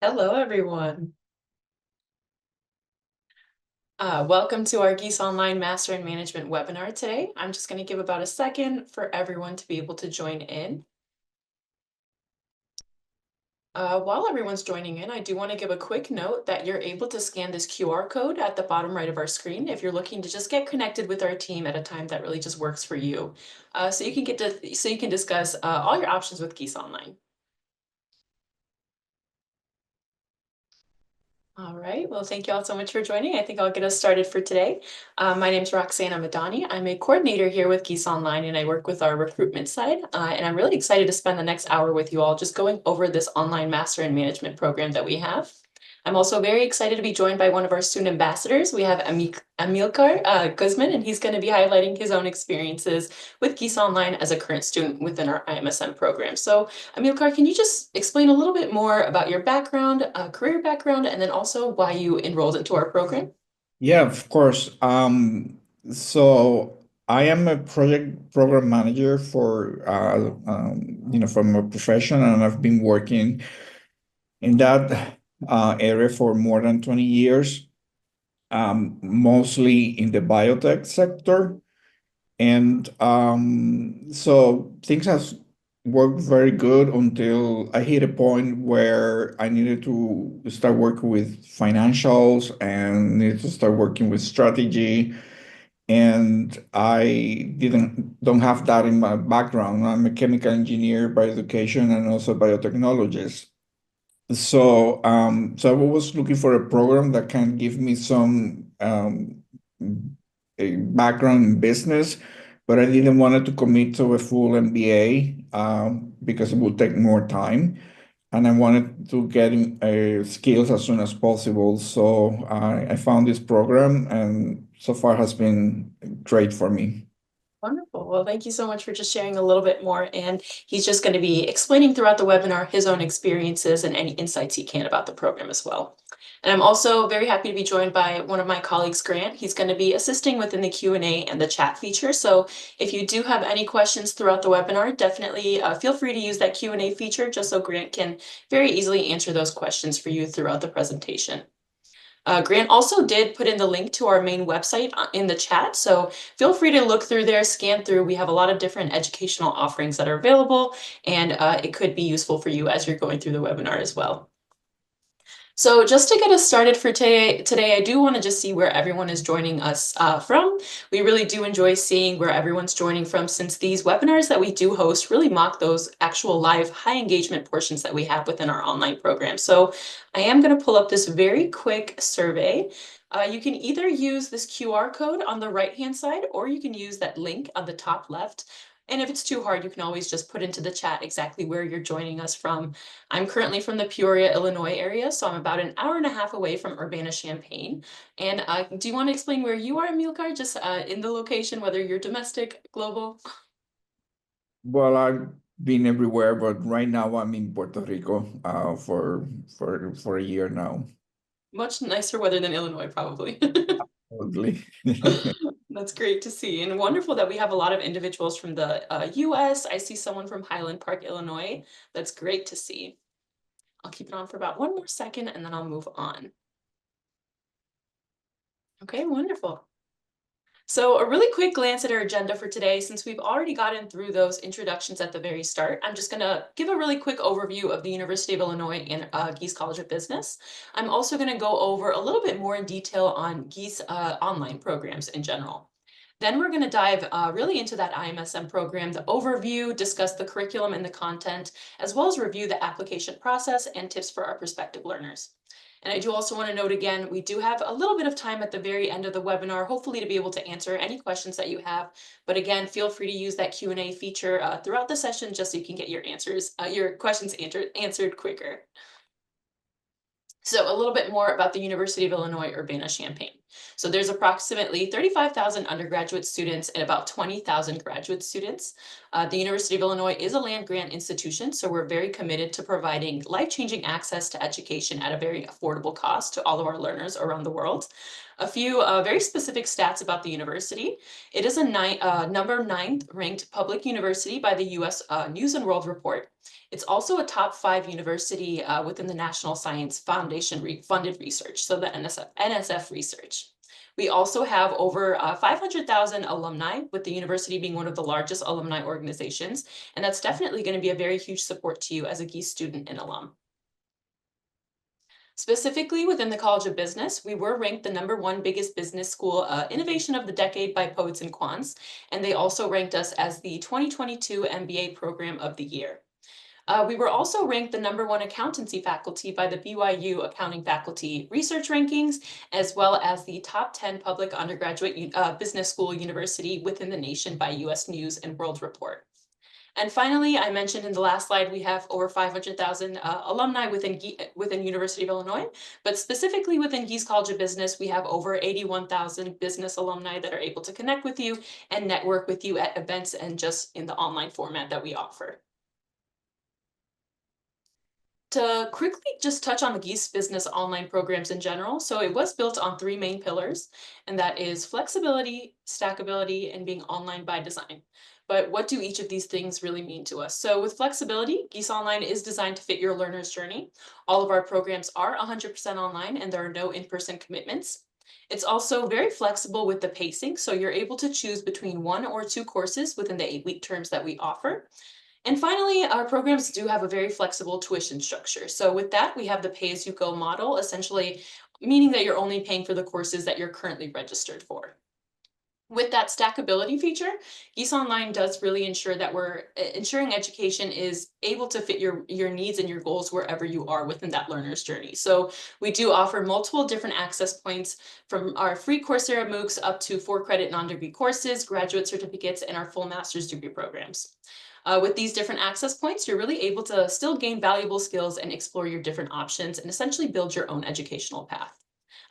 Hello, everyone. Welcome to our Geese Online Master in Management webinar today. I'm just going to give about a second for everyone to be able to join in. While everyone's joining in, I do want to give a quick note that you're able to scan this QR code at the bottom right of our screen if you're looking to just get connected with our team at a time that really just works for you. So you can discuss all your options with Geese Online. All right, well, thank you all so much for joining. I think I'll get us started for today. My name is Roxana Madani. I'm a coordinator here with Geese Online, and I work with our recruitment side. And I'm really excited to spend the next hour with you all just going over this online master in management program that we have. I'm also very excited to be joined by one of our student ambassadors. We have Amilcar Guzman, and he's going to be highlighting his own experiences with Geese Online as a current student within our iMSM program. So Amilcar, can you just explain a little bit more about your background, career background, and then also why you enrolled into our program? Yeah, of course. So I am a project program manager for from a profession, and I've been working in that area for more than 20 years, mostly in the biotech sector. And so things have worked very good until I hit a point where I needed to start working with financials and needed to start working with strategy. And I don't have that in my background. I'm a chemical engineer by education and also biotechnologist. So I was looking for a program that can give me some a background in business, but I didn't want to commit to a full MBA because it would take more time, and I wanted to get skills as soon as possible. So I found this program, and so far has been great for me. Wonderful. Well, thank you so much for just sharing a little bit more. And he's just going to be explaining throughout the webinar his own experiences and any insights he can about the program as well. And I'm also very happy to be joined by one of my colleagues, Grant. He's going to be assisting within the Q&A and the chat feature. So if you do have any questions throughout the webinar, definitely feel free to use that Q&A feature just so Grant can very easily answer those questions for you throughout the presentation. Grant also did put in the link to our main website in the chat, so feel free to look through there, scan through. We have a lot of different educational offerings that are available, and it could be useful for you as you're going through the webinar as well. So just to get us started for today, I do want to just see where everyone is joining us from. We really do enjoy seeing where everyone's joining from, since these webinars that we do host really mock those actual live high engagement portions that we have within our online program. So I am going to pull up this very quick survey. You can either use this QR code on the right-hand side, or you can use that link on the top left. And if it's too hard, you can always just put into the chat exactly where you're joining us from. I'm currently from the Peoria, Illinois area, so I'm about an hour and a half away from Urbana-Champaign. And do you want to explain where you are, Amilcar, just in the location, whether you're domestic, global? Well, I've been everywhere, but right now I'm in Puerto Rico for a year now. Much nicer weather than Illinois, probably. Totally. That's great to see, and wonderful that we have a lot of individuals from the US. I see someone from Highland Park, Illinois. That's great to see. I'll keep it on for about one more second and then I'll move on. Okay, wonderful. So a really quick glance at our agenda for today, since we've already gotten through those introductions at the very start, I'm just gonna give a really quick overview of the University of Illinois and Gies College of Business. I'm also gonna go over a little bit more in detail on Gies online programs in general. Then we're going to dive really into that iMSM program, the overview, discuss the curriculum and the content, as well as review the application process and tips for our prospective learners. And I do also want to note again, we do have a little bit of time at the very end of the webinar, hopefully to be able to answer any questions that you have. But again, feel free to use that Q&A feature throughout the session just so you can get your questions answered quicker. So a little bit more about the University of Illinois Urbana-Champaign. So there's approximately 35,000 undergraduate students and about 20,000 graduate students. The University of Illinois is a land-grant institution, so we're very committed to providing life-changing access to education at a very affordable cost to all of our learners around the world. A few very specific stats about the university. It is a number 9th ranked public university by the US News and World Report. It's also a top 5 university within the National Science Foundation funded research, so the NSF research. We also have over 500,000 alumni, with the university being one of the largest alumni organizations, and that's definitely going to be a very huge support to you as a Gies student and alum. Specifically within the College of Business, we were ranked the #1 biggest business school innovation of the decade by Poets and Quants, and they also ranked us as the 2022 MBA Program of the Year. We were also ranked the #1 accountancy faculty by the BYU Accounting Faculty Research Rankings, as well as the top 10 public undergraduate business school university within the nation by US News and World Report. And finally, I mentioned in the last slide, we have over 500,000 alumni within University of Illinois, but specifically within Gies College of Business, we have over 81,000 business alumni that are able to connect with you and network with you at events and just in the online format that we offer. To quickly just touch on the Gies Business online programs in general, so it was built on 3 main pillars, and that is flexibility, stackability, and being online by design. But what do each of these things really mean to us? So with flexibility, Gies Online is designed to fit your learner's journey. All of our programs are 100% online, and there are no in-person commitments. It's also very flexible with the pacing, so you're able to choose between 1 or 2 courses within the 8-week terms that we offer. And finally, our programs do have a very flexible tuition structure. So with that, we have the pay-as-you-go model, essentially meaning that you're only paying for the courses that you're currently registered for. With that stackability feature, Gies Online does really ensure that we're ensuring education is able to fit your needs and your goals wherever you are within that learner's journey. So we do offer multiple different access points, from our free Coursera MOOCs up to 4-credit non-degree courses, graduate certificates, and our full master's degree programs. With these different access points, you're really able to still gain valuable skills and explore your different options and essentially build your own educational path.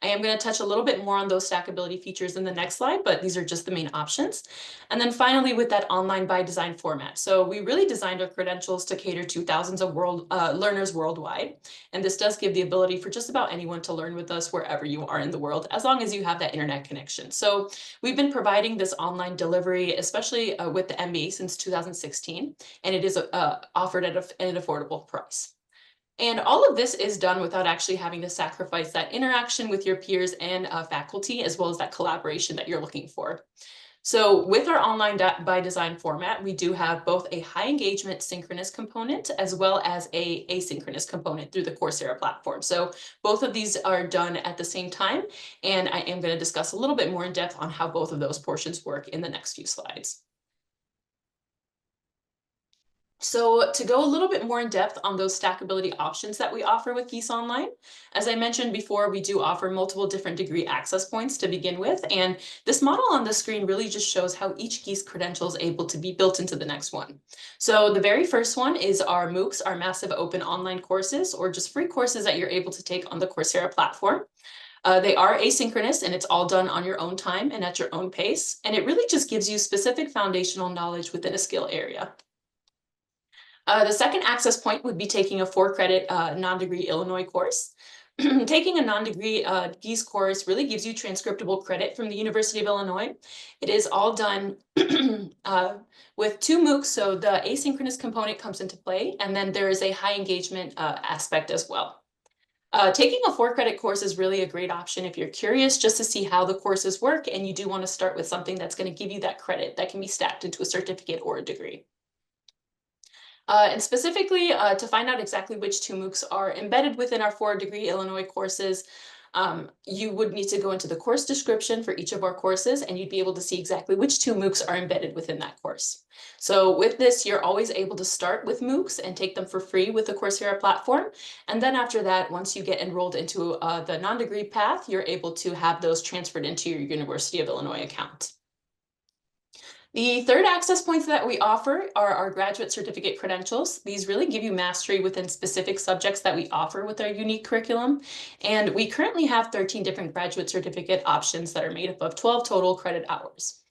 I am going to touch a little bit more on those stackability features in the next slide, but these are just the main options. And then finally, with that online by design format. So we really designed our credentials to cater to thousands of learners worldwide. And this does give the ability for just about anyone to learn with us wherever you are in the world, as long as you have that internet connection. So we've been providing this online delivery, especially with the MBA, since 2016, and it is offered at an affordable price. And all of this is done without actually having to sacrifice that interaction with your peers and faculty, as well as that collaboration that you're looking for. So with our online by design format, we do have both a high engagement synchronous component as well as a asynchronous component through the Coursera platform. So both of these are done at the same time, and I am going to discuss a little bit more in depth on how both of those portions work in the next few slides. So to go a little bit more in depth on those stackability options that we offer with Gies Online, as I mentioned before, we do offer multiple different degree access points to begin with. And this model on the screen really just shows how each Gies credential is able to be built into the next one. So the very first one is our MOOCs, our massive open online courses, or just free courses that you're able to take on the Coursera platform. They are asynchronous, and it's all done on your own time and at your own pace. And it really just gives you specific foundational knowledge within a skill area. The second access point would be taking a 4-credit non-degree Illinois course. Taking a non-degree Gies course really gives you transcriptable credit from the University of Illinois. It is all done with 2 MOOCs, so the asynchronous component comes into play, and then there is a high engagement aspect as well. Taking a 4-credit course is really a great option if you're curious just to see how the courses work, and you do want to start with something that's going to give you that credit that can be stacked into a certificate or a degree. And specifically, to find out exactly which 2 MOOCs are embedded within our 4-degree Illinois courses, you would need to go into the course description for each of our courses, and you'd be able to see exactly which 2 MOOCs are embedded within that course. So with this, you're always able to start with MOOCs and take them for free with the Coursera platform. And then after that, once you get enrolled into the non-degree path, you're able to have those transferred into your University of Illinois account. The third access points that we offer are our graduate certificate credentials. These really give you mastery within specific subjects that we offer with our unique curriculum. And we currently have 13 different graduate certificate options that are made up of 12 total credit hours.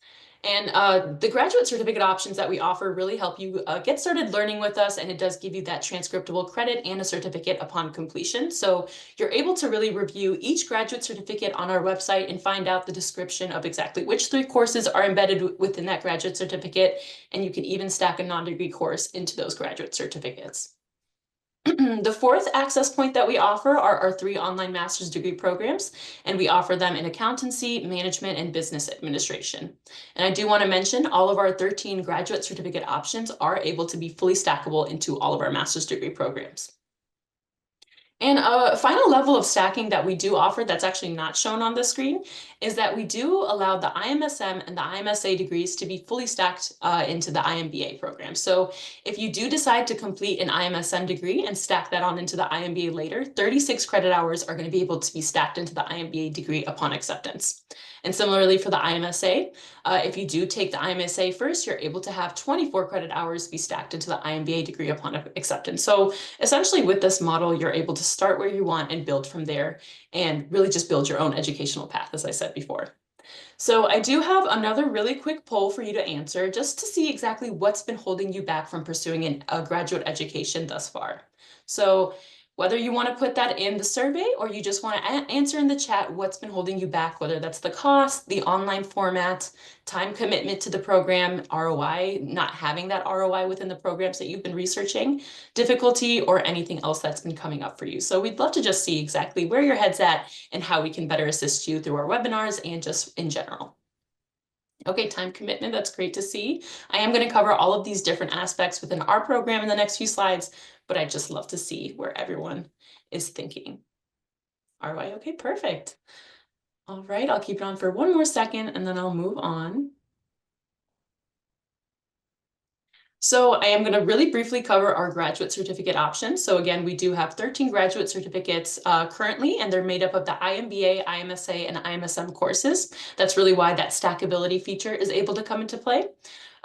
And the graduate certificate options that we offer really help you get started learning with us, and it does give you that transcriptable credit and a certificate upon completion. So you're able to really review each graduate certificate on our website and find out the description of exactly which 3 courses are embedded within that graduate certificate, and you can even stack a non-degree course into those graduate certificates. The 4th access point that we offer are our 3 online master's degree programs, and we offer them in accountancy, management, and business administration. And I do want to mention all of our 13 graduate certificate options are able to be fully stackable into all of our master's degree programs. And a final level of stacking that we do offer that's actually not shown on the screen is that we do allow the iMSM and the iMSA degrees to be fully stacked into the iMBA program. So if you do decide to complete an iMSM degree and stack that on into the iMBA later, 36 credit hours are going to be able to be stacked into the iMBA degree upon acceptance. And similarly for the iMSA, if you do take the iMSA first, you're able to have 24 credit hours be stacked into the iMBA degree upon acceptance. So essentially with this model, you're able to start where you want and build from there and really just build your own educational path, as I said before. So I do have another really quick poll for you to answer just to see exactly what's been holding you back from pursuing a graduate education thus far. So whether you want to put that in the survey or you just want to answer in the chat what's been holding you back, whether that's the cost, the online format, time commitment to the program, ROI, not having that ROI within the programs that you've been researching, difficulty, or anything else that's been coming up for you. So we'd love to just see exactly where your head's at and how we can better assist you through our webinars and just in general. Okay, time commitment, that's great to see. I am going to cover all of these different aspects within our program in the next few slides, but I'd just love to see where everyone is thinking. ROI, okay, perfect. All right, I'll keep it on for one more second and then I'll move on. So I am going to really briefly cover our graduate certificate options. So again, we do have 13 graduate certificates currently, and they're made up of the iMBA, iMSA, and iMSM courses. That's really why that stackability feature is able to come into play.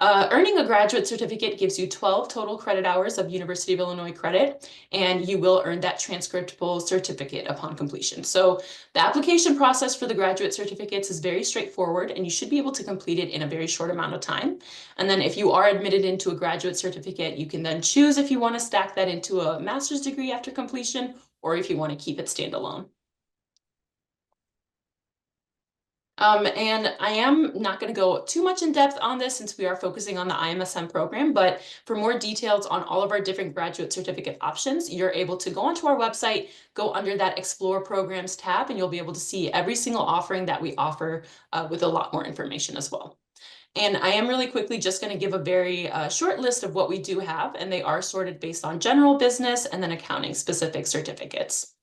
Earning a graduate certificate gives you 12 total credit hours of University of Illinois credit, and you will earn that transcriptable certificate upon completion. So the application process for the graduate certificates is very straightforward, and you should be able to complete it in a very short amount of time. And then if you are admitted into a graduate certificate, you can then choose if you want to stack that into a master's degree after completion, or if you want to keep it standalone. And I am not going to go too much in depth on this since we are focusing on the iMSM program, but for more details on all of our different graduate certificate options, you're able to go onto our website, go under that Explore Programs tab, and you'll be able to see every single offering that we offer with a lot more information as well. And I am really quickly just going to give a very short list of what we do have, and they are sorted based on general business and then accounting specific certificates.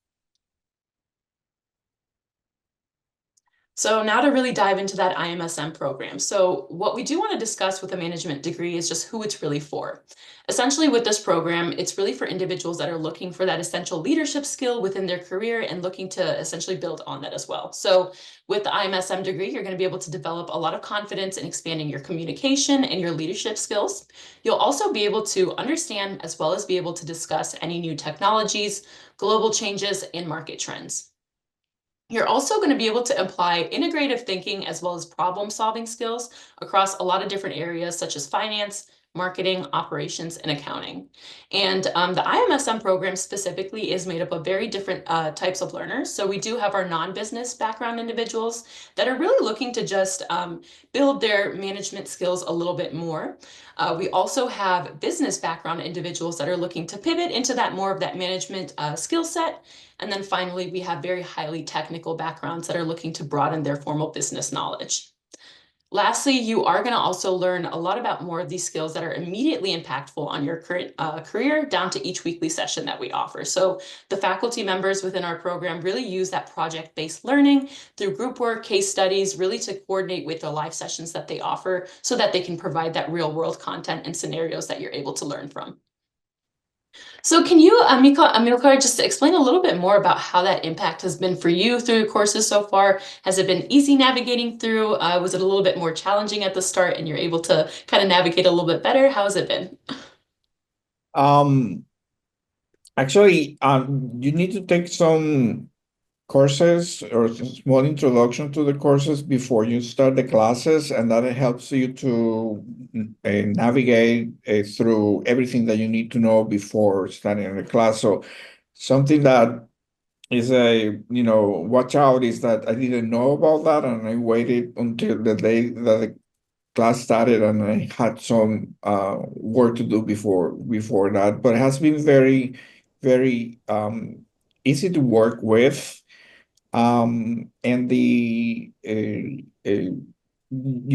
So now to really dive into that iMSM program. So what we do want to discuss with a management degree is just who it's really for. Essentially with this program, it's really for individuals that are looking for that essential leadership skill within their career and looking to essentially build on that as well. So with the iMSM degree, you're going to be able to develop a lot of confidence in expanding your communication and your leadership skills. You'll also be able to understand as well as be able to discuss any new technologies, global changes, and market trends. You're also going to be able to apply integrative thinking as well as problem-solving skills across a lot of different areas such as finance, marketing, operations, and accounting. And the iMSM program specifically is made up of very different types of learners. So we do have our non-business background individuals that are really looking to just build their management skills a little bit more. We also have business background individuals that are looking to pivot into that more of that management skill set. And then finally, we have very highly technical backgrounds that are looking to broaden their formal business knowledge. Lastly, you are going to also learn a lot about more of these skills that are immediately impactful on your current career down to each weekly session that we offer. So the faculty members within our program really use that project-based learning through group work, case studies, really to coordinate with the live sessions that they offer so that they can provide that real-world content and scenarios that you're able to learn from. So can you, Amilcar, just explain a little bit more about how that impact has been for you through your courses so far? Has it been easy navigating through? Was it a little bit more challenging at the start and you're able to kind of navigate a little bit better? How has it been? Actually, you need to take some courses or a small introduction to the courses before you start the classes, and that helps you to navigate through everything that you need to know before starting the class. So something that is watch out is that I didn't know about that, and I waited until the day that the class started, and I had some work to do before that. But it has been very, very easy to work with. And you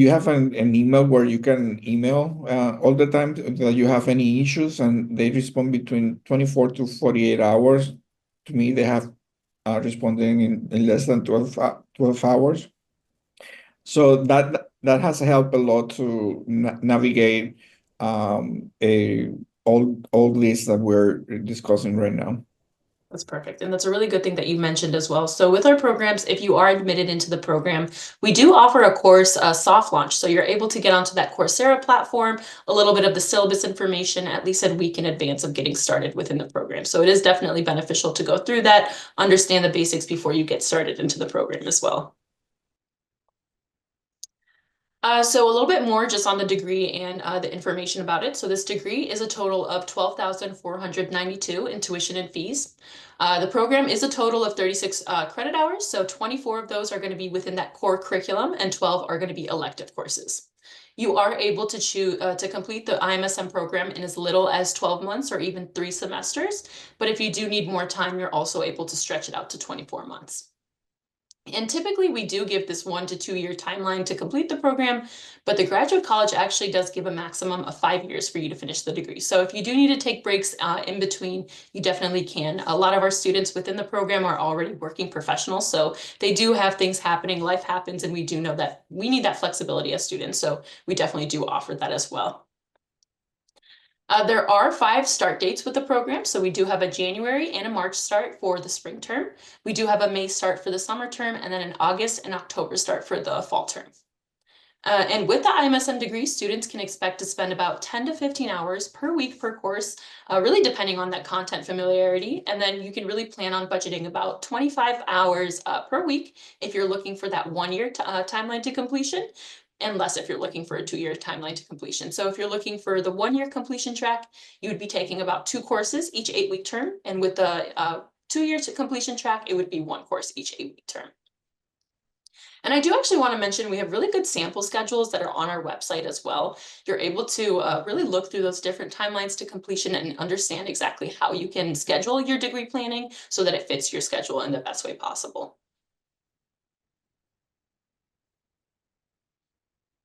have an email where you can email all the time that you have any issues, and they respond between 24 to 48 hours. To me, they have responding in less than 12 hours. So that has helped a lot to navigate all this that we're discussing right now. That's perfect. And that's a really good thing that you mentioned as well. So with our programs, if you are admitted into the program, we do offer a course, soft launch. So you're able to get onto that Coursera platform, a little bit of the syllabus information, at least a week in advance of getting started within the program. So it is definitely beneficial to go through that, understand the basics before you get started into the program as well. So a little bit more just on the degree and the information about it. So this degree is a total of $12,492 in tuition and fees. The program is a total of 36 credit hours. So 24 of those are going to be within that core curriculum and 12 are going to be elective courses. You are able to choose to complete the iMSM program in as little as 12 months or even 3 semesters. But if you do need more time, you're also able to stretch it out to 24 months. And typically we do give this 1 to 2 year timeline to complete the program, but the graduate college actually does give a maximum of 5 years for you to finish the degree. So if you do need to take breaks in between, you definitely can. A lot of our students within the program are already working professionals, so they do have things happening, life happens, and we do know that we need that flexibility as students. So we definitely do offer that as well. There are 5 start dates with the program. So we do have a January and a March start for the spring term. We do have a May start for the summer term, and then an August and October start for the fall term. And with the iMSM degree, students can expect to spend about 10 to 15 hours per week per course, really depending on that content familiarity. And then you can really plan on budgeting about 25 hours per week if you're looking for that 1 year timeline to completion, and less if you're looking for a 2 year timeline to completion. So if you're looking for the 1 year completion track, you would be taking about 2 courses each 8-week term. And with the 2 year completion track, it would be 1 course each 8-week term. And I do actually want to mention we have really good sample schedules that are on our website as well. You're able to really look through those different timelines to completion and understand exactly how you can schedule your degree planning so that it fits your schedule in the best way possible.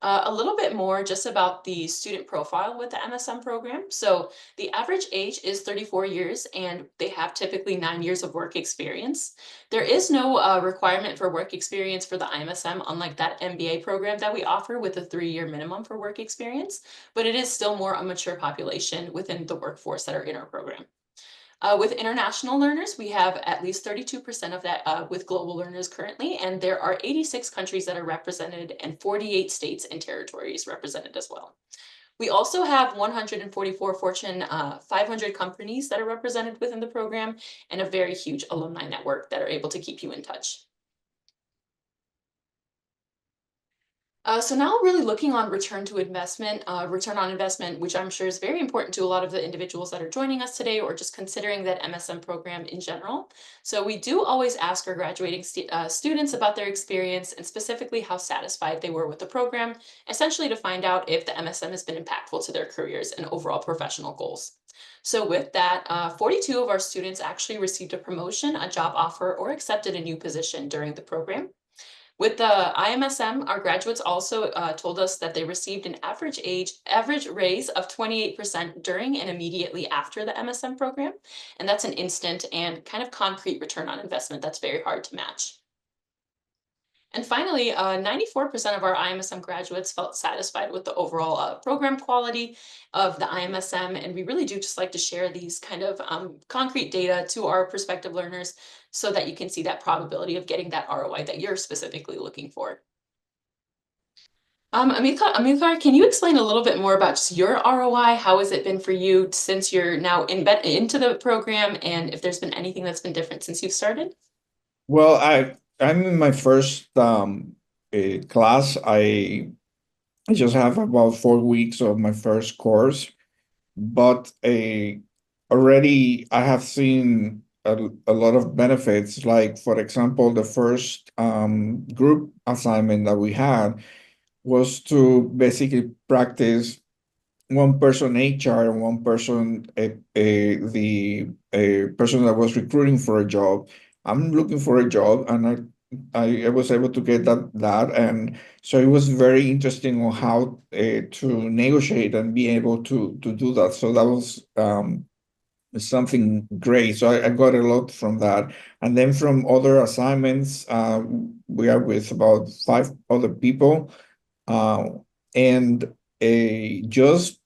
A little bit more just about the student profile with the MSM program. So the average age is 34 years and they have typically 9 years of work experience. There is no requirement for work experience for the IMSM, unlike that MBA program that we offer with a 3-year minimum for work experience, but it is still more a mature population within the workforce that are in our program. With international learners, we have at least 32% of that with global learners currently, and there are 86 countries that are represented and 48 states and territories represented as well. We also have 144 Fortune 500 companies that are represented within the program and a very huge alumni network that are able to keep you in touch. So now really looking on return on investment, which I'm sure is very important to a lot of the individuals that are joining us today or just considering that MSM program in general. So we do always ask our graduating students about their experience and specifically how satisfied they were with the program, essentially to find out if the MSM has been impactful to their careers and overall professional goals. So with that, 42 of our students actually received a promotion, a job offer, or accepted a new position during the program. With the iMSM, our graduates also told us that they received an average raise of 28% during and immediately after the MSM program. And that's an instant and kind of concrete return on investment that's very hard to match. And finally, 94% of our iMSM graduates felt satisfied with the overall program quality of the iMSM. And we really do just like to share these kind of concrete data to our prospective learners so that you can see that probability of getting that ROI that you're specifically looking for. Amilcar, can you explain a little bit more about just your ROI? How has it been for you since you're now into the program, and if there's been anything that's been different since you've started? Well, I'm in my first class. I just have about 4 weeks of my first course, but already I have seen a lot of benefits. Like, for example, the first group assignment that we had was to basically practice one person HR and one person the a person that was recruiting for a job. I'm looking for a job, and I was able to get that, and so it was very interesting on how to negotiate and be able to do that. So that was something great. So I got a lot from that. And then from other assignments, we are with about 5 other people. Uh, and just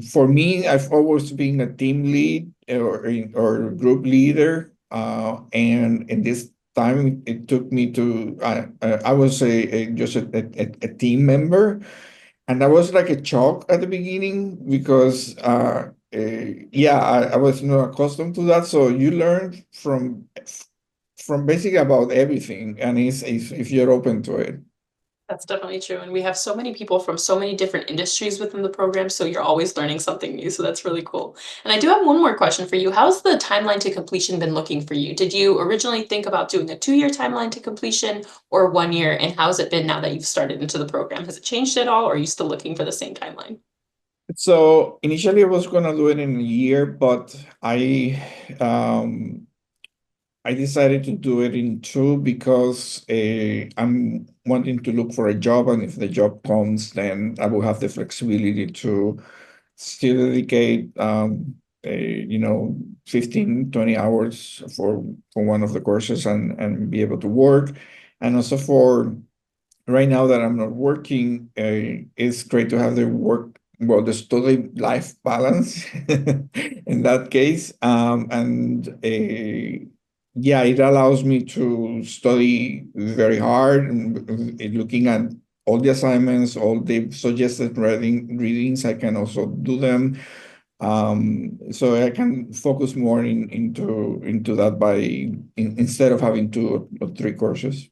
for me, I've always been a team lead or group leader. And in this time, it took me to, I was just a team member. And that was like a shock at the beginning because, yeah, I was not accustomed to that. So you learn from basically about everything, and it's if you're open to it. That's definitely true. And we have so many people from so many different industries within the program, so you're always learning something new. So that's really cool. And I do have one more question for you. How's the timeline to completion been looking for you? Did you originally think about doing a 2-year timeline to completion or 1 year? And how's it been now that you've started into the program? Has it changed at all, or are you still looking for the same timeline? So initially, I was gonna do it in a year, but I decided to do it in two because I'm wanting to look for a job, and if the job comes, then I will have the flexibility to still dedicate, 15, 20 hours for one of the courses and be able to work. And also for right now that I'm not working, it's great to have the study life balance in that case. And yeah, it allows me to study very hard and looking at all the assignments, all the suggested readings, I can also do them. So I can focus more into that instead of having two or three courses.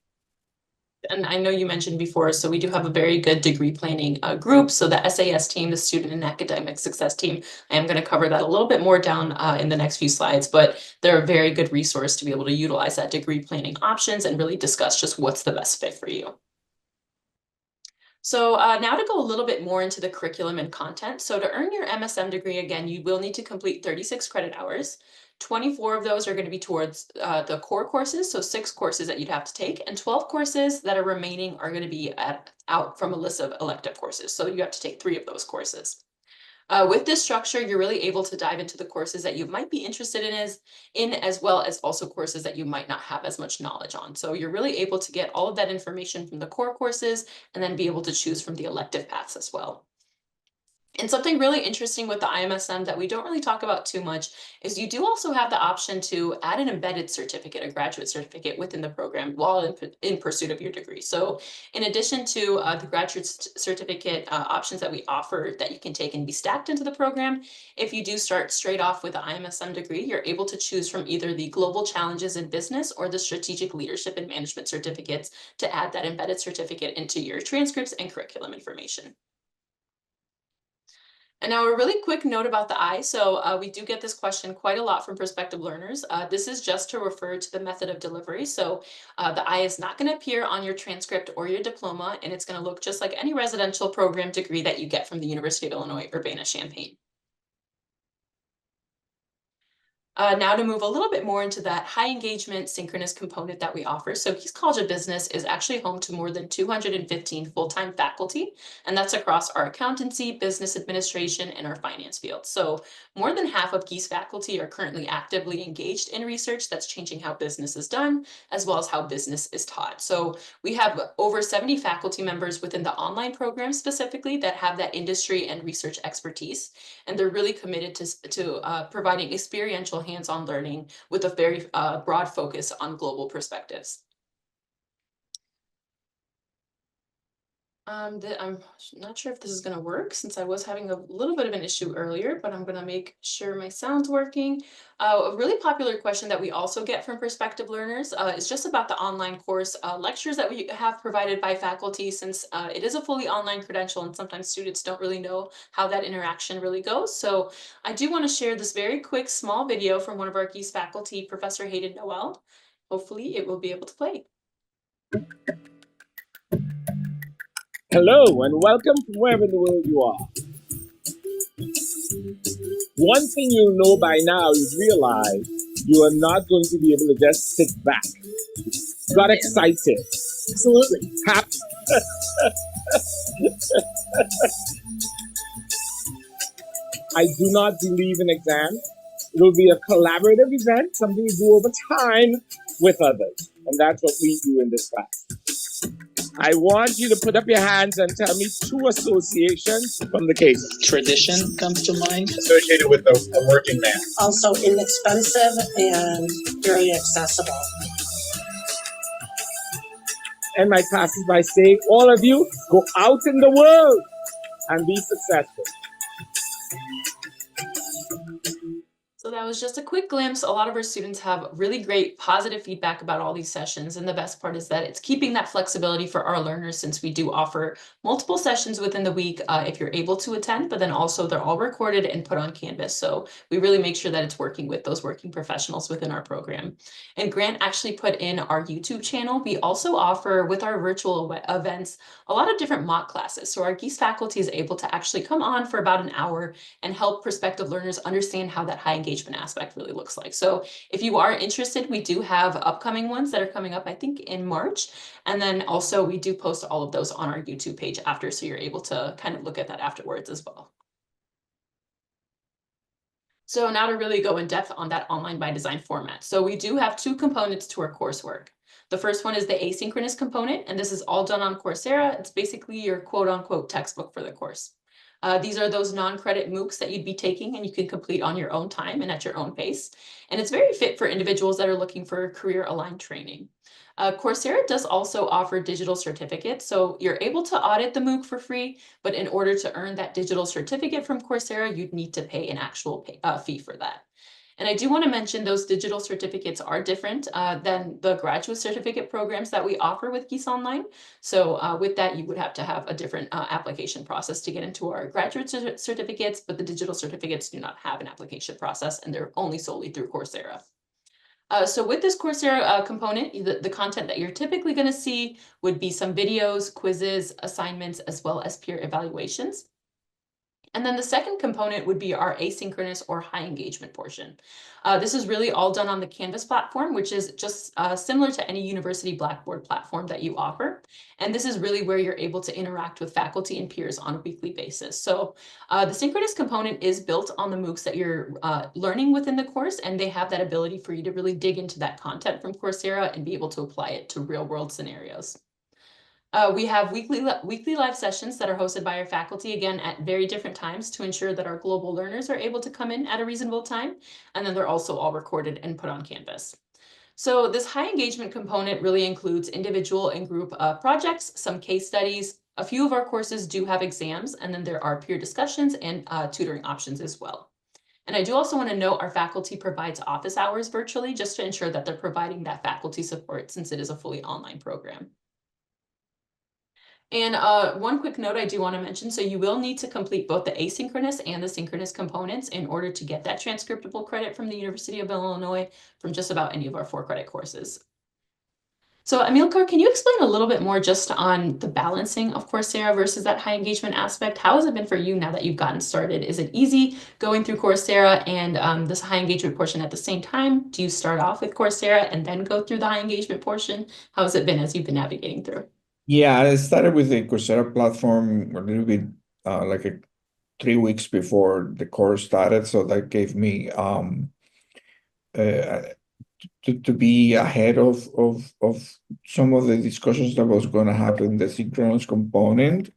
And I know you mentioned before, so we do have a very good degree planning group. So the SAS team, the Student and Academic Success team, I am going to cover that a little bit more down in the next few slides, but they're a very good resource to be able to utilize that degree planning options and really discuss just what's the best fit for you. So now to go a little bit more into the curriculum and content. So to earn your MSM degree, again, you will need to complete 36 credit hours. 24 of those are going to be towards the core courses, so 6 courses that you'd have to take, and 12 courses that are remaining are going to be out from a list of elective courses. So you have to take 3 of those courses. With this structure, you're really able to dive into the courses that you might be interested as well as also courses that you might not have as much knowledge on. So you're really able to get all of that information from the core courses and then be able to choose from the elective paths as well. And something really interesting with the iMSM that we don't really talk about too much is you do also have the option to add an embedded certificate, a graduate certificate within the program while in pursuit of your degree. So in addition to the graduate certificate options that we offer that you can take and be stacked into the program, if you do start straight off with the iMSM degree, you're able to choose from either the Global Challenges in Business or the Strategic Leadership and Management certificates to add that embedded certificate into your transcripts and curriculum information. And now a really quick note about the I. So we do get this question quite a lot from prospective learners. This is just to refer to the method of delivery. So the I is not going to appear on your transcript or your diploma, and it's going to look just like any residential program degree that you get from the University of Illinois Urbana-Champaign. Now to move a little bit more into that high engagement synchronous component that we offer. So Gies College of Business is actually home to more than 215 full-time faculty, and that's across our accountancy, business administration, and our finance field. So more than half of Gies faculty are currently actively engaged in research that's changing how business is done, as well as how business is taught. So we have over 70 faculty members within the online program specifically that have that industry and research expertise, and they're really committed to providing experiential hands-on learning with a very broad focus on global perspectives. I'm not sure if this is gonna work since I was having a little bit of an issue earlier, but I'm gonna make sure my sound's working. A really popular question that we also get from prospective learners is just about the online course lectures that we have provided by faculty, since it is a fully online credential and sometimes students don't really know how that interaction really goes. So I do want to share this very quick small video from one of our Gies faculty, Professor Hayden Noel. Hopefully it will be able to play. Hello and welcome from wherever in the world you are. One thing you'll know by now is realize you are not going to be able to just sit back. Got excited. Absolutely. I do not believe in exams. It will be a collaborative event, something you do over time with others. And that's what we do in this class. I want you to put up your hands and tell me 2 associations from the case. Tradition comes to mind. Associated with a working man. Also inexpensive and very accessible. And my classes by saying, all of you, go out in the world and be successful. So that was just a quick glimpse. A lot of our students have really great positive feedback about all these sessions. And the best part is that it's keeping that flexibility for our learners, since we do offer multiple sessions within the week if you're able to attend, but then also they're all recorded and put on Canvas. So we really make sure that it's working with those working professionals within our program. And Grant actually put in our YouTube channel. We also offer with our virtual events a lot of different mock classes. So our Gies faculty is able to actually come on for about an hour and help prospective learners understand how that high engagement aspect really looks like. So if you are interested, we do have upcoming ones that are coming up, I think in March. And then also we do post all of those on our YouTube page after, so you're able to kind of look at that afterwards as well. So now to really go in depth on that online by design format. So we do have 2 components to our coursework. The first one is the asynchronous component, and this is all done on Coursera. It's basically your quote unquote textbook for the course. These are those non-credit MOOCs that you'd be taking and you can complete on your own time and at your own pace. And it's very fit for individuals that are looking for career-aligned training. Coursera does also offer digital certificates, so you're able to audit the MOOC for free, but in order to earn that digital certificate from Coursera, you'd need to pay an actual fee for that. And I do want to mention those digital certificates are different than the graduate certificate programs that we offer with Gies Online. So with that, you would have to have a different application process to get into our graduate certificates, but the digital certificates do not have an application process and they're only solely through Coursera. So with this Coursera component, the content that you're typically going to see would be some videos, quizzes, assignments, as well as peer evaluations. And then the second component would be our asynchronous or high engagement portion. This is really all done on the Canvas platform, which is just similar to any university Blackboard platform that you offer. And this is really where you're able to interact with faculty and peers on a weekly basis. So the synchronous component is built on the MOOCs that you're learning within the course, and they have that ability for you to really dig into that content from Coursera and be able to apply it to real world scenarios. We have weekly live sessions that are hosted by our faculty, again, at very different times to ensure that our global learners are able to come in at a reasonable time. And then they're also all recorded and put on Canvas. So this high engagement component really includes individual and group projects, some case studies. A few of our courses do have exams, and then there are peer discussions and tutoring options as well. And I do also want to note our faculty provides office hours virtually just to ensure that they're providing that faculty support, since it is a fully online program. And one quick note I do want to mention, so you will need to complete both the asynchronous and the synchronous components in order to get that transcriptable credit from the University of Illinois from just about any of our 4-credit courses. So Amilcar, can you explain a little bit more just on the balancing of Coursera versus that high engagement aspect? How has it been for you now that you've gotten started? Is it easy going through Coursera and this high engagement portion at the same time? Do you start off with Coursera and then go through the high engagement portion? How has it been as you've been navigating through? Yeah, I started with the Coursera platform a little bit like 3 weeks before the course started, so that gave me to be ahead of some of the discussions that was going to happen in the synchronous component.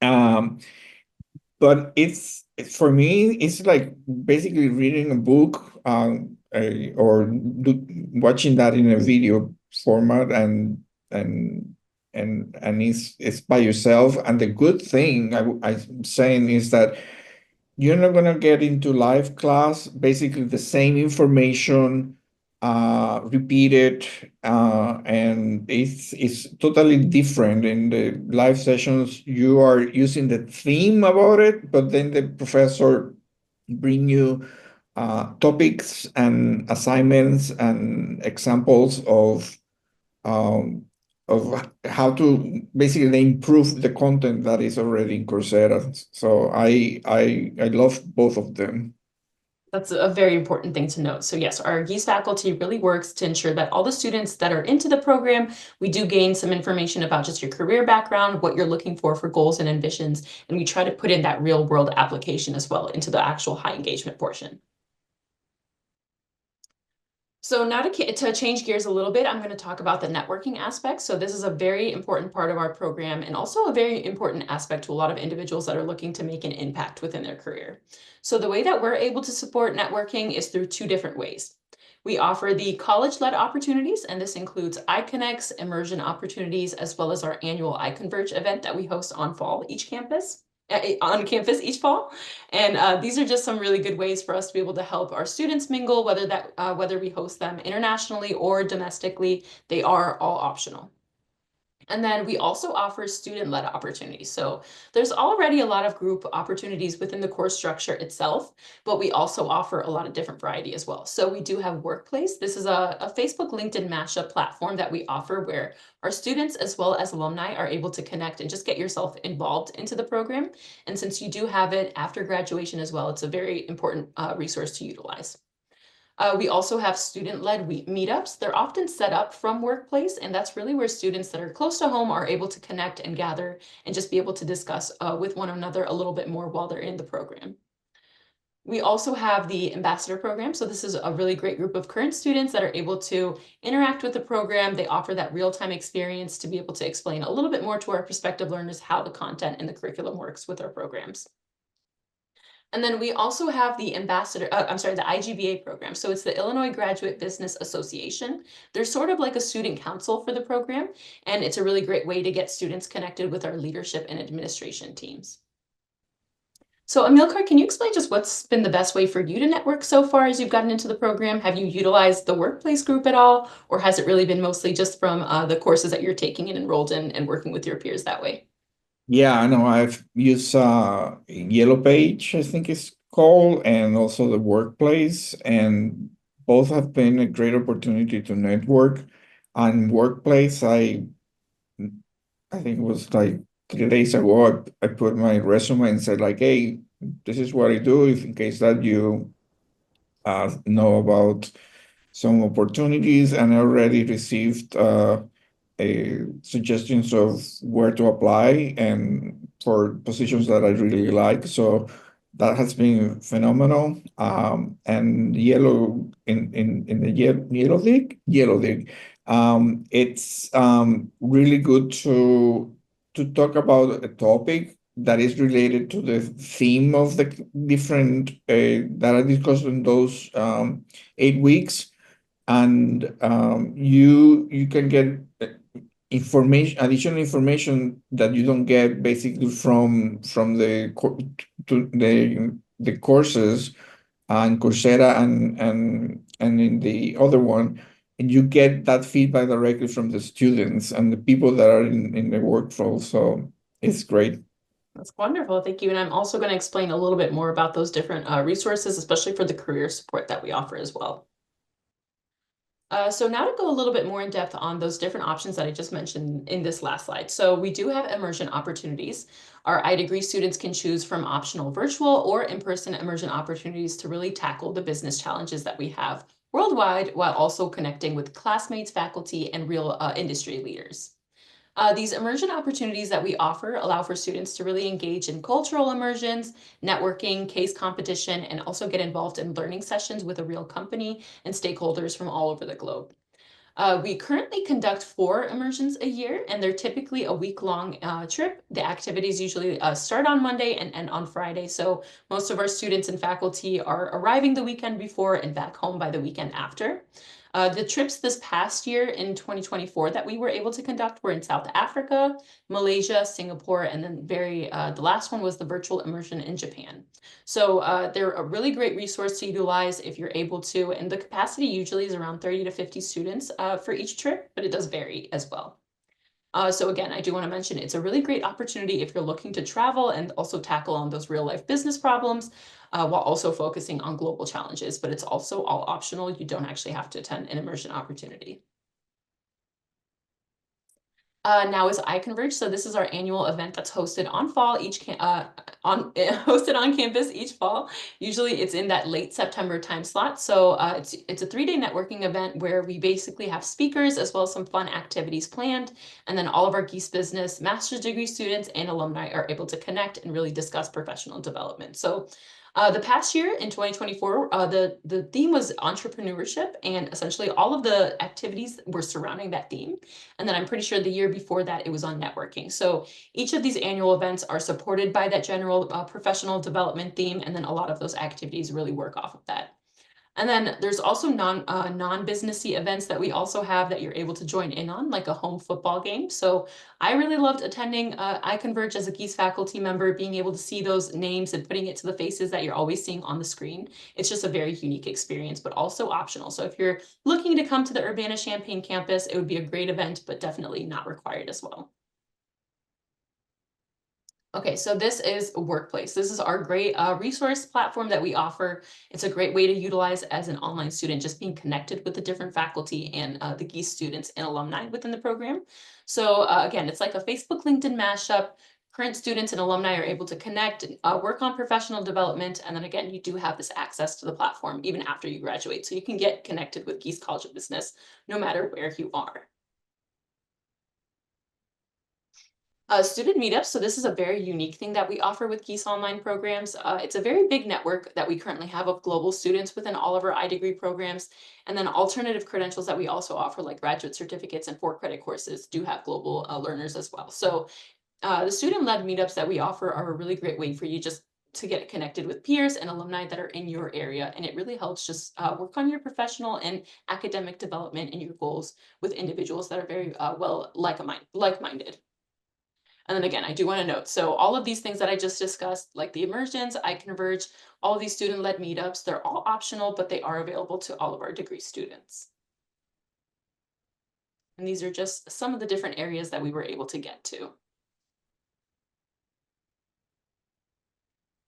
But it's for me, it's like basically reading a book or watching that in a video format and and it's by yourself. And the good thing I'm saying is that you're not going to get into live class basically the same information repeated, and it's totally different. In the live sessions, you are using the theme about it, but then the professor bring you topics and assignments and examples um, of how to basically improve the content that is already in Coursera. So I love both of them. That's a very important thing to note. So yes, our Gies faculty really works to ensure that all the students that are into the program, we do gain some information about just your career background, what you're looking for goals and ambitions, and we try to put in that real world application as well into the actual high engagement portion. So now to change gears a little bit, I'm going to talk about the networking aspect. So this is a very important part of our program and also a very important aspect to a lot of individuals that are looking to make an impact within their career. So the way that we're able to support networking is through two different ways. We offer the college-led opportunities, and this includes iConnects, immersion opportunities, as well as our annual iConverge event that we host on campus each fall. And these are just some really good ways for us to be able to help our students mingle, whether we host them internationally or domestically. They are all optional. And then we also offer student-led opportunities. So there's already a lot of group opportunities within the course structure itself, but we also offer a lot of different variety as well. So we do have Workplace. This is a Facebook LinkedIn mashup platform that we offer where our students as well as alumni are able to connect and just get yourself involved into the program. And since you do have it after graduation as well, it's a very important resource to utilize. We also have student-led meetups. They're often set up from Workplace, and that's really where students that are close to home are able to connect and gather and just be able to discuss with one another a little bit more while they're in the program. We also have the ambassador program. So this is a really great group of current students that are able to interact with the program. They offer that real-time experience to be able to explain a little bit more to our prospective learners how the content and the curriculum works with our programs. And then we also have the the IGBA program. So it's the Illinois Graduate Business Association. They're sort of like a student council for the program, and it's a really great way to get students connected with our leadership and administration teams. So Amilcar, can you explain just what's been the best way for you to network so far as you've gotten into the program? Have you utilized the Workplace group at all, or has it really been mostly just from the courses that you're taking and enrolled in and working with your peers that way? Yeah, I know. I've used Yellow Page, I think it's called, and also the Workplace, and both have been a great opportunity to network. On Workplace, I think it was like 3 days ago, I put my resume and said like, hey, this is what I do, if in case that you know about some opportunities, and I already received suggestions of where to apply and for positions that I really like. So that has been phenomenal. And Yellow in the Yellow Dig, it's really good to talk about a topic that is related to the theme of the different that I discussed in those 8 weeks. And you can get additional information that you don't get basically from the courses on Coursera and in the other one, and you get that feedback directly from the students and the people that are in the workflow. So it's great. That's wonderful. Thank you. And I'm also going to explain a little bit more about those different resources, especially for the career support that we offer as well. So now to go a little bit more in depth on those different options that I just mentioned in this last slide. So we do have immersion opportunities. Our iDegree students can choose from optional virtual or in-person immersion opportunities to really tackle the business challenges that we have worldwide while also connecting with classmates, faculty, and real industry leaders. These immersion opportunities that we offer allow for students to really engage in cultural immersions, networking, case competition, and also get involved in learning sessions with a real company and stakeholders from all over the globe. We currently conduct 4 immersions a year, and they're typically a week-long trip. The activities usually start on Monday and end on Friday, so most of our students and faculty are arriving the weekend before and back home by the weekend after. The trips this past year in 2024 that we were able to conduct were in South Africa, Malaysia, Singapore, and then the last one was the virtual immersion in Japan. So they're a really great resource to utilize if you're able to, and the capacity usually is around 30 to 50 students for each trip, but it does vary as well. So again, I do want to mention it's a really great opportunity if you're looking to travel and also tackle on those real life business problems while also focusing on global challenges, but it's also all optional. You don't actually have to attend an immersion opportunity. Now is iConverge. So this is our annual event that's hosted on hosted on campus each fall. Usually it's in that late September time slot. So it's a 3-day networking event where we basically have speakers as well as some fun activities planned. And then all of our Gies Business master's degree students and alumni are able to connect and really discuss professional development. So the past year in 2024, the theme was entrepreneurship, and essentially all of the activities were surrounding that theme. And then I'm pretty sure the year before that it was on networking. So each of these annual events are supported by that general professional development theme, and then a lot of those activities really work off of that. And then there's also non-businessy events that we also have that you're able to join in on, like a home football game. So I really loved attending iConverge as a Gies faculty member, being able to see those names and putting it to the faces that you're always seeing on the screen. It's just a very unique experience, but also optional. So if you're looking to come to the Urbana-Champaign campus, it would be a great event, but definitely not required as well. Okay, so this is Workplace. This is our great resource platform that we offer. It's a great way to utilize as an online student, just being connected with the different faculty and the Gies students and alumni within the program. So again, it's like a Facebook LinkedIn mashup. Current students and alumni are able to connect, work on professional development, and then again, you do have this access to the platform even after you graduate. So you can get connected with Gies College of Business no matter where you are. Student meetups. So this is a very unique thing that we offer with Gies online programs. It's a very big network that we currently have of global students within all of our iDegree programs. And then alternative credentials that we also offer, like graduate certificates and 4-credit courses, do have global learners as well. So the student-led meetups that we offer are a really great way for you just to get connected with peers and alumni that are in your area. And it really helps just work on your professional and academic development and your goals with individuals that are very like-minded. And then again, I do want to note, so all of these things that I just discussed, like the immersions, iConverge, all of these student-led meetups, they're all optional, but they are available to all of our degree students. And these are just some of the different areas that we were able to get to.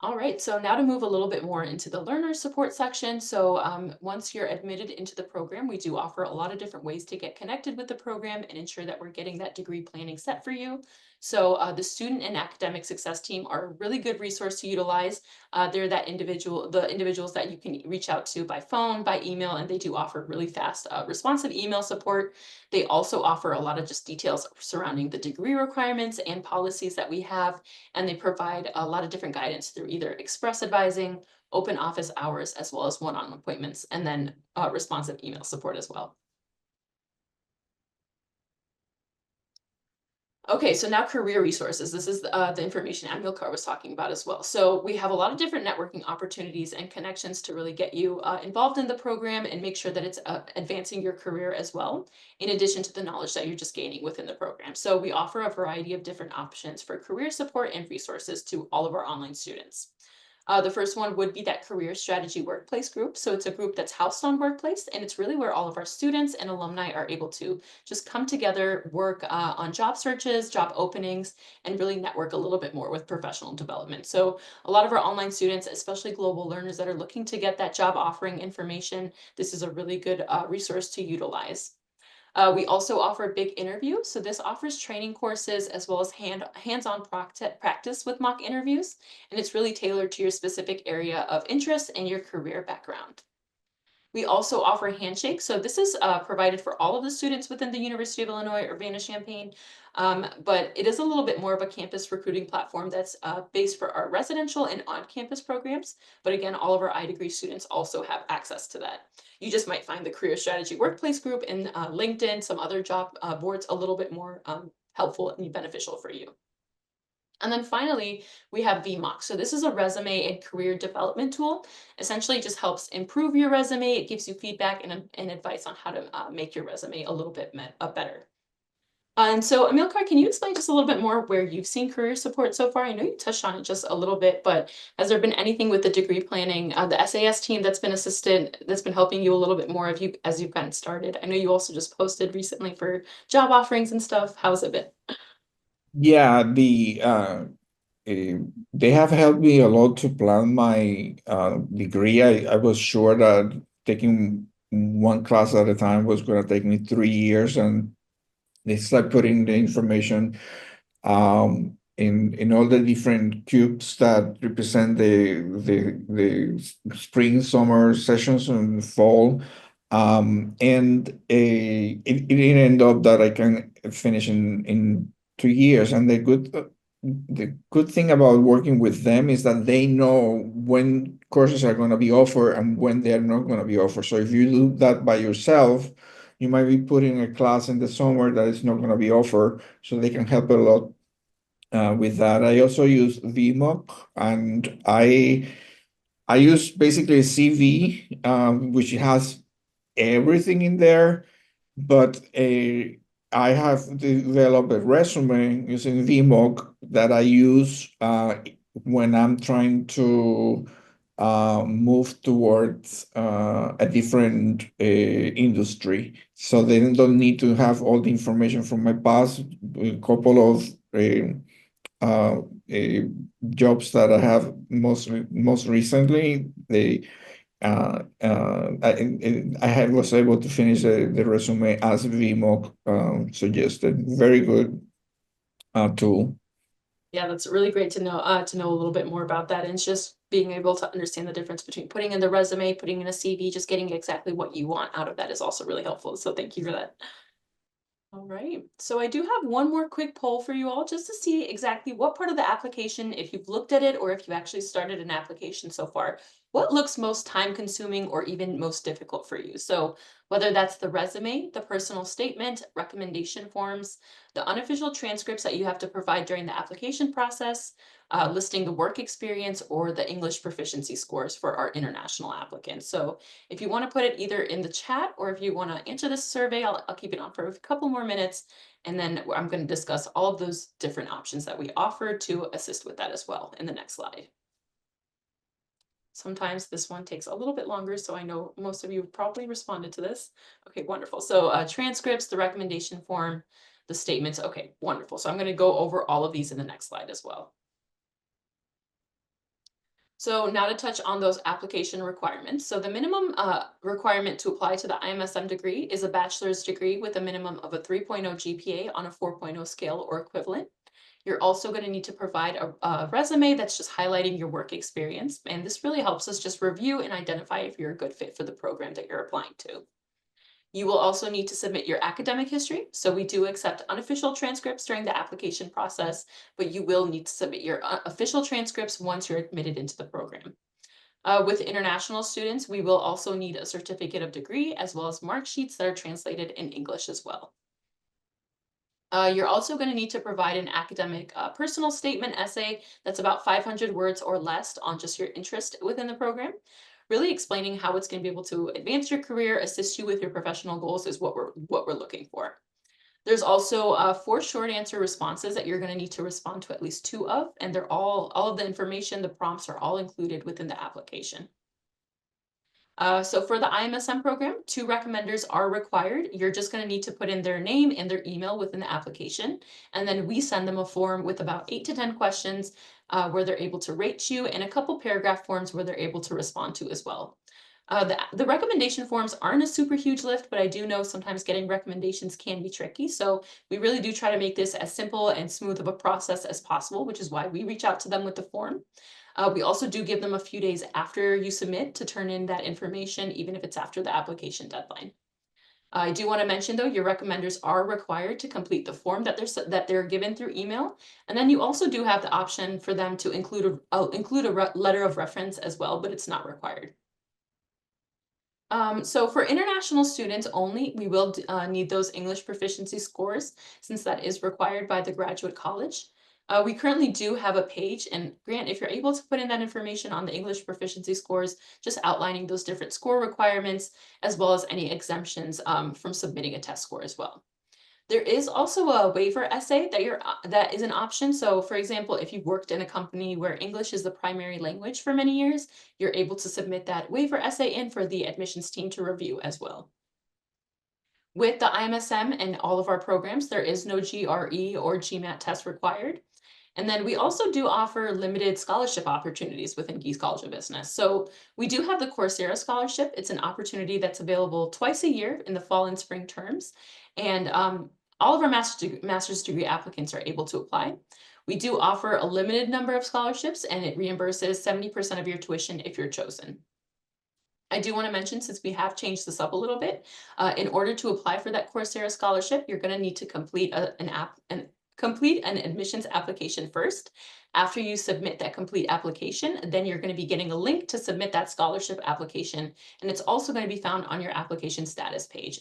All right, so now to move a little bit more into the learner support section. So once you're admitted into the program, we do offer a lot of different ways to get connected with the program and ensure that we're getting that degree planning set for you. So the student and academic success team are a really good resource to utilize. They're the individuals that you can reach out to by phone, by email, and they do offer really fast responsive email support. They also offer a lot of just details surrounding the degree requirements and policies that we have, and they provide a lot of different guidance through either express advising, open office hours, as well as one-on-one appointments, and then responsive email support as well. Okay, so now career resources. This is the information Amilcar was talking about as well. So we have a lot of different networking opportunities and connections to really get you involved in the program and make sure that it's advancing your career as well, in addition to the knowledge that you're just gaining within the program. So we offer a variety of different options for career support and resources to all of our online students. The first one would be that Career Strategy Workplace group. So it's a group that's housed on Workplace, and it's really where all of our students and alumni are able to just come together, work on job searches, job openings, and really network a little bit more with professional development. So a lot of our online students, especially global learners that are looking to get that job offering information, this is a really good resource to utilize. We also offer Big Interview. So this offers training courses as well as hands-on practice with mock interviews. And it's really tailored to your specific area of interest and your career background. We also offer Handshake. So this is provided for all of the students within the University of Illinois Urbana-Champaign, but it is a little bit more of a campus recruiting platform that's based for our residential and on-campus programs. But again, all of our iDegree students also have access to that. You just might find the Career Strategy Workplace group in LinkedIn, some other job boards a little bit more helpful and beneficial for you. And then finally, we have VMOC. So this is a resume and career development tool. Essentially, it just helps improve your resume. It gives you feedback and advice on how to make your resume a little bit better. And so, Amilcar, can you explain just a little bit more where you've seen career support so far? I know you touched on it just a little bit, but has there been anything with the degree planning, the SAS team that's been helping you a little bit more as you've gotten started? I know you also just posted recently for job offerings and stuff. How's it been? Yeah, they have helped me a lot to plan my degree. I was sure that taking one class at a time was going to take me 3 years, and they start putting the information in all the different cubes that represent the spring, summer sessions and fall. And it ended up that I can finish in 2 years. And the good thing about working with them is that they know when courses are going to be offered and when they're not going to be offered. So if you do that by yourself, you might be putting a class in the summer that is not going to be offered, so they can help a lot with that. I also use VMOC, and I use basically a CV, which has everything in there, but I have developed a resume using VMOC that I use when I'm trying to move towards a different industry. So they don't need to have all the information from my past. A couple of uh, uh, jobs that I have most recently, I was able to finish the resume as VMOC suggested. Very good tool. Yeah, that's really great to know a little bit more about that. And it's just being able to understand the difference between putting in the resume, putting in a CV, just getting exactly what you want out of that is also really helpful. So thank you for that. All right, so I do have one more quick poll for you all just to see exactly what part of the application, if you've looked at it or if you actually started an application so far, what looks most time consuming or even most difficult for you. So whether that's the resume, the personal statement, recommendation forms, the unofficial transcripts that you have to provide during the application process, listing the work experience, or the English proficiency scores for our international applicants. So if you want to put it either in the chat or if you want to answer this survey, I'll keep it on for a couple more minutes. And then I'm going to discuss all of those different options that we offer to assist with that as well in the next slide. Sometimes this one takes a little bit longer, so I know most of you have probably responded to this. Okay, wonderful. So transcripts, the recommendation form, the statements. Okay, wonderful. So I'm going to go over all of these in the next slide as well. So now to touch on those application requirements. So the minimum requirement to apply to the iMSM degree is a bachelor's degree with a minimum of a 3.0 GPA on a 4.0 scale or equivalent. You're also going to need to provide a resume that's just highlighting your work experience. And this really helps us just review and identify if you're a good fit for the program that you're applying to. You will also need to submit your academic history. So we do accept unofficial transcripts during the application process, but you will need to submit your official transcripts once you're admitted into the program. With international students, we will also need a certificate of degree as well as mark sheets that are translated in English as well. You're also going to need to provide an academic personal statement essay that's about 500 words or less on just your interest within the program. Really explaining how it's going to be able to advance your career, assist you with your professional goals is what we're looking for. There's also 4 short answer responses that you're going to need to respond to at least 2 of, and they're all of the information, the prompts are all included within the application. So for the iMSM program, 2 recommenders are required. You're just going to need to put in their name and their email within the application. And then we send them a form with about 8 to 10 questions where they're able to rate you, and a couple paragraph forms where they're able to respond to as well. The recommendation forms aren't a super huge lift, but I do know sometimes getting recommendations can be tricky. So we really do try to make this as simple and smooth of a process as possible, which is why we reach out to them with the form. We also do give them a few days after you submit to turn in that information, even if it's after the application deadline. I do want to mention, though, your recommenders are required to complete the form that they're given through email. And then you also do have the option for them to include a letter of reference as well, but it's not required. So for international students only, we will need those English proficiency scores, since that is required by the graduate college. We currently do have a page, and Grant, if you're able to put in that information on the English proficiency scores, just outlining those different score requirements, as well as any exemptions from submitting a test score as well. There is also a waiver essay that is an option. So for example, if you've worked in a company where English is the primary language for many years, you're able to submit that waiver essay in for the admissions team to review as well. With the iMSM and all of our programs, there is no GRE or GMAT test required. And then we also do offer limited scholarship opportunities within Gies College of Business. So we do have the Coursera scholarship. It's an opportunity that's available twice a year in the fall and spring terms. And all of our master's degree applicants are able to apply. We do offer a limited number of scholarships, and it reimburses 70% of your tuition if you're chosen. I do want to mention, since we have changed this up a little bit, in order to apply for that Coursera scholarship, you're going to need to complete an admissions application first. After you submit that complete application, then you're going to be getting a link to submit that scholarship application, and it's also going to be found on your application status page.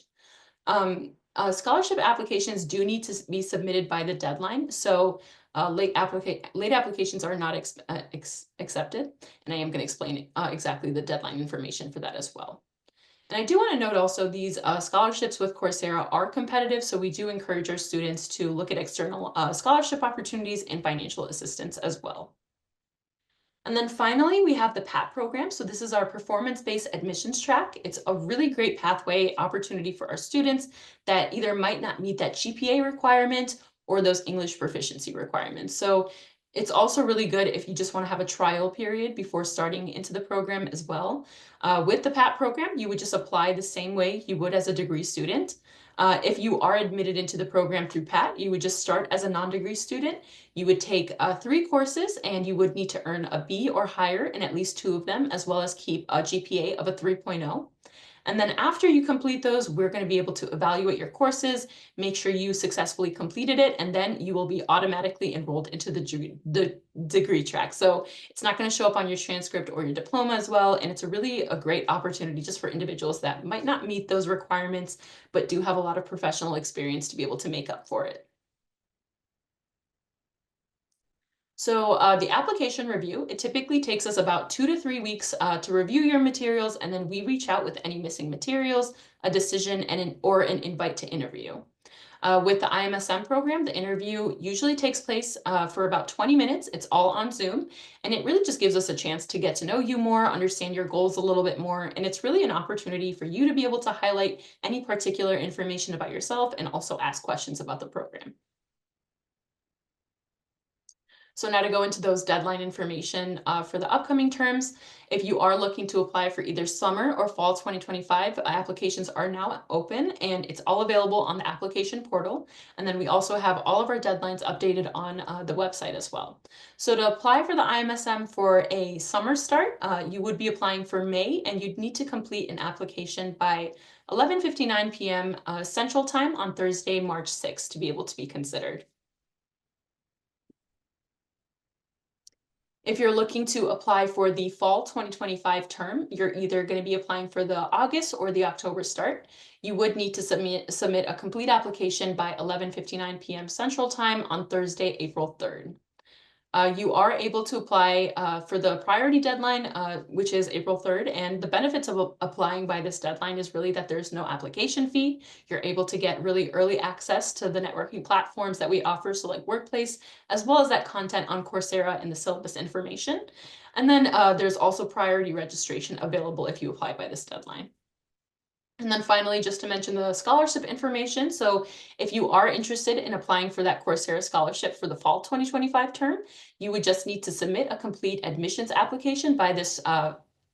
Scholarship applications do need to be submitted by the deadline, so late applications are not accepted, and I am going to explain exactly the deadline information for that as well. And I do want to note also, these scholarships with Coursera are competitive, so we do encourage our students to look at external scholarship opportunities and financial assistance as well. And then finally, we have the PAT program. So this is our performance-based admissions track. It's a really great pathway opportunity for our students that either might not meet that GPA requirement or those English proficiency requirements. So it's also really good if you just want to have a trial period before starting into the program as well. With the PAT program, you would just apply the same way you would as a degree student. If you are admitted into the program through PAT, you would just start as a non-degree student. You would take 3 courses, and you would need to earn a B or higher in at least 2 of them, as well as keep a GPA of a 3.0. And then after you complete those, we're going to be able to evaluate your courses, make sure you successfully completed it, and then you will be automatically enrolled into the degree track. So it's not going to show up on your transcript or your diploma as well. And it's a great opportunity just for individuals that might not meet those requirements, but do have a lot of professional experience to be able to make up for it. So the application review, it typically takes us about 2 to 3 weeks to review your materials, and then we reach out with any missing materials, a decision, or an invite to interview. With the iMSM program, the interview usually takes place for about 20 minutes. It's all on Zoom, and it really just gives us a chance to get to know you more, understand your goals a little bit more, and it's really an opportunity for you to be able to highlight any particular information about yourself and also ask questions about the program. So now to go into those deadline information for the upcoming terms, if you are looking to apply for either summer or fall 2025, applications are now open, and it's all available on the application portal. And then we also have all of our deadlines updated on the website as well. So to apply for the iMSM for a summer start, you would be applying for May, and you'd need to complete an application by 11:59 p.m. Central Time on Thursday, March 6th to be able to be considered. If you're looking to apply for the fall 2025 term, you're either going to be applying for the August or the October start. You would need to submit a complete application by 11:59 p.m. Central Time on Thursday, April 3rd. You are able to apply for the priority deadline, which is April 3rd. And the benefits of applying by this deadline is really that there's no application fee. You're able to get really early access to the networking platforms that we offer, so like Workplace, as well as that content on Coursera and the syllabus information. And then there's also priority registration available if you apply by this deadline. And then finally, just to mention the scholarship information. So if you are interested in applying for that Coursera scholarship for the fall 2025 term, you would just need to submit a complete admissions application by this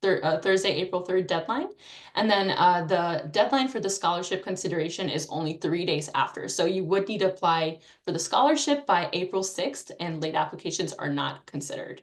Thursday, April 3rd deadline. And then the deadline for the scholarship consideration is only 3 days after. So you would need to apply for the scholarship by April 6th, and late applications are not considered.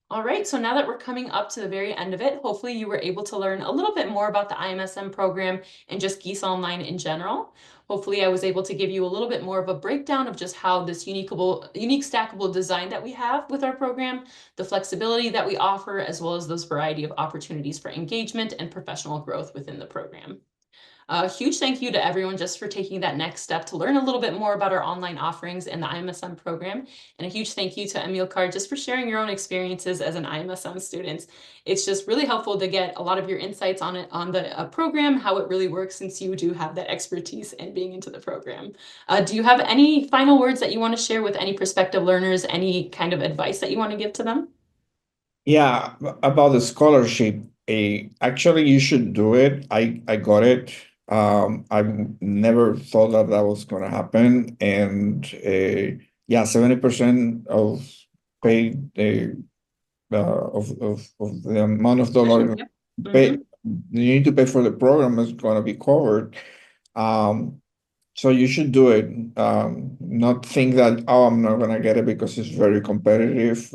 All right, so now that we're coming up to the very end of it, hopefully you were able to learn a little bit more about the iMSM program and just Gies Online in general. Hopefully I was able to give you a little bit more of a breakdown of just how this unique stackable design that we have with our program, the flexibility that we offer, as well as those variety of opportunities for engagement and professional growth within the program. A huge thank you to everyone just for taking that next step to learn a little bit more about our online offerings and the iMSM program. And a huge thank you to Amilcar just for sharing your own experiences as an iMSM student. It's just really helpful to get a lot of your insights on the program, how it really works, since you do have that expertise in being into the program. Do you have any final words that you want to share with any prospective learners, any kind of advice that you want to give to them? Yeah, about the scholarship, actually you should do it. I got it. I never thought that was going to happen, and yeah, 70% of paid of the amount of dollars Yep. pay you need to pay for the program is going to be covered. So you should do it. Not think that, oh, I'm not going to get it because it's very competitive.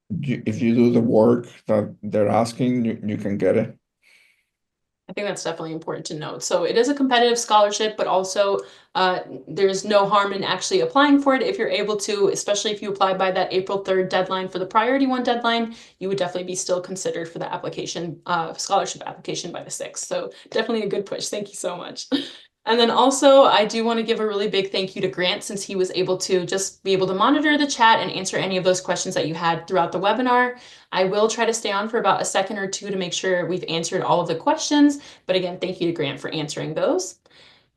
If you do the work that they're asking, you can get it. I think that's definitely important to note. So it is a competitive scholarship, but also there's no harm in actually applying for it if you're able to, especially if you apply by that April 3rd deadline for the priority 1 deadline, you would definitely be still considered for the application, scholarship application by the 6th. So definitely a good push. Thank you so much. And then also, I do want to give a really big thank you to Grant, since he was able to just be able to monitor the chat and answer any of those questions that you had throughout the webinar. I will try to stay on for about a second or two to make sure we've answered all of the questions. But again, thank you to Grant for answering those.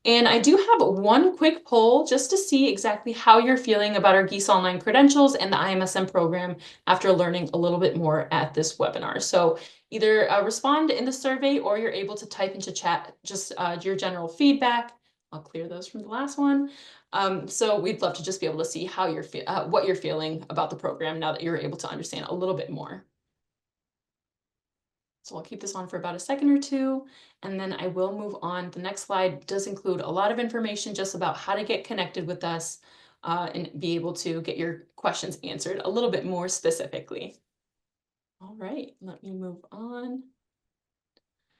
And I do have one quick poll just to see exactly how you're feeling about our Gies Online credentials and the iMSM program after learning a little bit more at this webinar. So either respond in the survey, or you're able to type into chat just your general feedback. I'll clear those from the last one. So we'd love to just be able to see how you're what you're feeling about the program now that you're able to understand a little bit more. So I'll keep this on for about a second or two, and then I will move on. The next slide does include a lot of information just about how to get connected with us and be able to get your questions answered a little bit more specifically. All right, let me move on.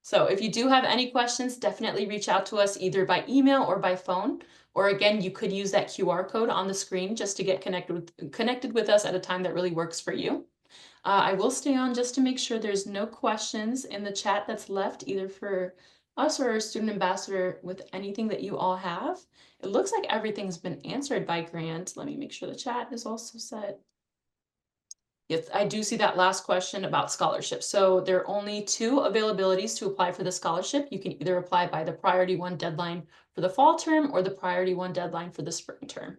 So if you do have any questions, definitely reach out to us either by email or by phone. Or again, you could use that QR code on the screen just to get connected with us at a time that really works for you. I will stay on just to make sure there's no questions in the chat that's left, either for us or our student ambassador, with anything that you all have. It looks like everything's been answered by Grant. Let me make sure the chat is also set. Yes, I do see that last question about scholarships. So there are only 2 availabilities to apply for the scholarship. You can either apply by the priority 1 deadline for the fall term or the priority 1 deadline for the spring term.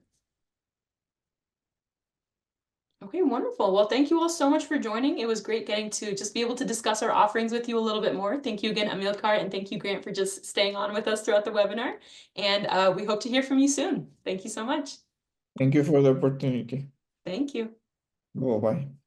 Okay, wonderful. Well, thank you all so much for joining. It was great getting to just be able to discuss our offerings with you a little bit more. Thank you again, Amilcar, and thank you, Grant, for just staying on with us throughout the webinar. And we hope to hear from you soon. Thank you so much. Thank you for the opportunity. Thank you. Bye-bye.